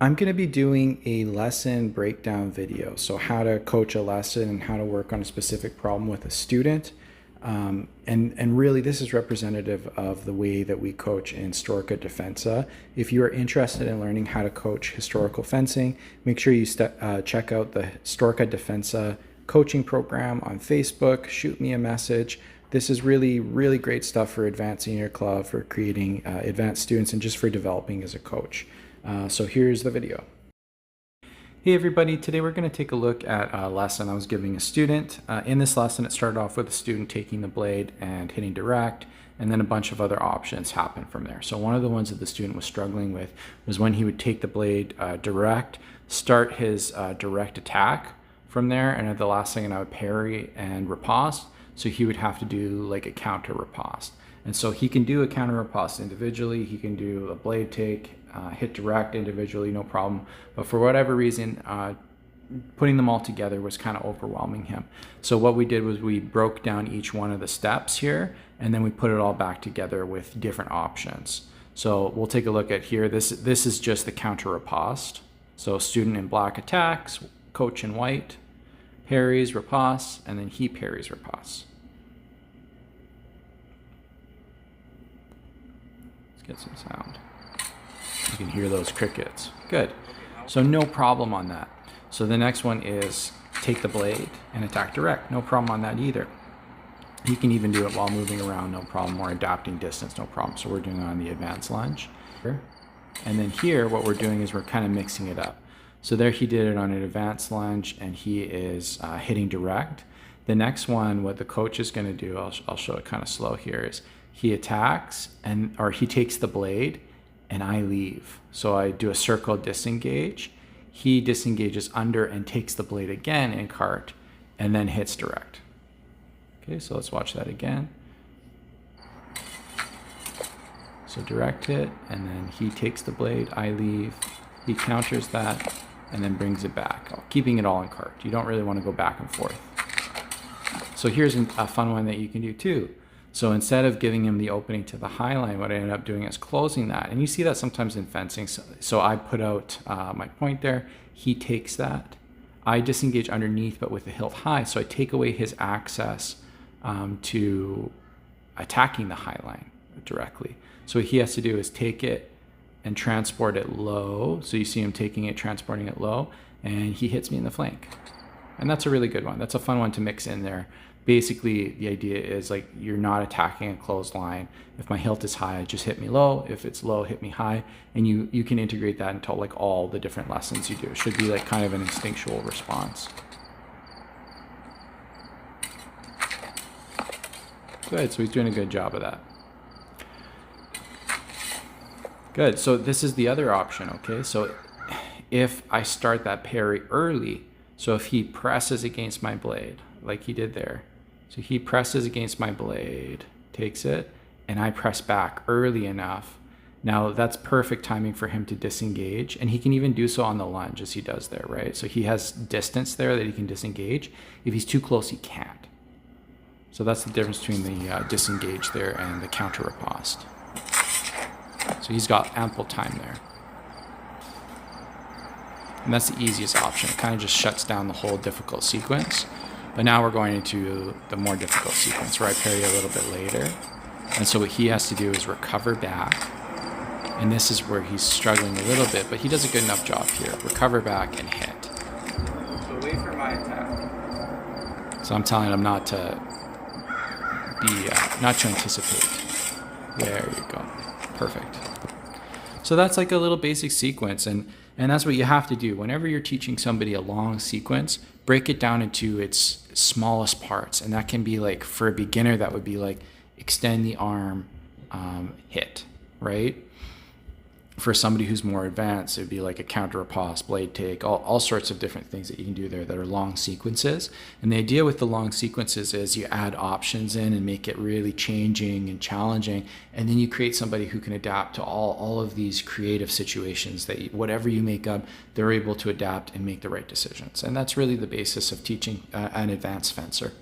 I'm going to be doing a lesson breakdown video. So how to coach a lesson and how to work on a specific problem with a student. And really this is representative of the way that we coach in Storica Defensa. If you are interested in learning how to coach historical fencing, make sure you check out the Storica Defensa coaching program on Facebook. Shoot me a message. This is really, really great stuff for advancing your club, for creating advanced students, and just for developing as a coach. So here's the video. Hey everybody, today we're going to take a look at a lesson I was giving a student. In this lesson it started off with a student taking the blade and hitting direct, and then a bunch of other options happened from there. So one of the ones that the student was struggling with was when he would take the blade direct, start his direct attack from there, and at the last second I would parry and riposte, so he would have to do like a counter riposte. And so he can do a counter riposte individually, he can do a blade take, hit direct individually, no problem. But for whatever reason, putting them all together was kind of overwhelming him. So what we did was we broke down each one of the steps here, and then we put it all back together with different options. So we'll take a look at here. This is just the counter riposte. So student in black attacks, coach in white, parries, riposte, and then he parries, riposte. Let's get some sound. You can hear those crickets. Good. So no problem on that. So the next one is take the blade and attack direct. No problem on that either. You can even do it while moving around, no problem, or adapting distance, no problem. So we're doing it on the advanced lunge. And then here, what we're doing is we're kind of mixing it up. So there he did it on an advanced lunge, and he is hitting direct. The next one, what the coach is going to do, I'll show it kind of slow here, is he attacks, or he takes the blade, and I leave. So I do a circle disengage. He disengages under and takes the blade again in cart, and then hits direct. Okay, so let's watch that again. So direct hit, and then he takes the blade, I leave, he counters that, and then brings it back, keeping it all in cart. You don't really want to go back and forth. So here's a fun one that you can do too. So instead of giving him the opening to the high line, what I ended up doing is closing that. And you see that sometimes in fencing. So I put out my point there, he takes that. I disengage underneath, but with the hilt high. So I take away his access to attacking the high line directly. So what he has to do is take it and transport it low. So you see him taking it, transporting it low, and he hits me in the flank. And that's a really good one. That's a fun one to mix in there. Basically, the idea is like you're not attacking a closed line. If my hilt is high, just hit me low. If it's low, hit me high. And you can integrate that into like all the different lessons you do. It should be like kind of an instinctual response. Good, so he's doing a good job of that. Good, so this is the other option, okay? So if I start that parry early, so if he presses against my blade, like he did there, so he presses against my blade, takes it, and I press back early enough. Now that's perfect timing for him to disengage, and he can even do so on the lunge as he does there, right? So he has distance there that he can disengage. If he's too close, he can't. So that's the difference between the disengage there and the counter riposte. So he's got ample time there. And that's the easiest option. It kind of just shuts down the whole difficult sequence. But now we're going into the more difficult sequence where I parry a little bit later. And so what he has to do is recover back. And this is where he's struggling a little bit, but he does a good enough job here. Recover back and hit. So wait for my attack. So I'm telling him not to anticipate. There you go. Perfect. So that's like a little basic sequence, and that's what you have to do. Whenever you're teaching somebody a long sequence, break it down into its smallest parts. And that can be like, for a beginner, that would be like extend the arm, hit, right? For somebody who's more advanced, it'd be like a counter riposte, blade take, all sorts of different things that you can do there that are long sequences. And the idea with the long sequences is you add options in and make it really changing and challenging. And then you create somebody who can adapt to all of these creative situations that whatever you make up, they're able to adapt and make the right decisions. And that's really the basis of teaching an advanced fencer.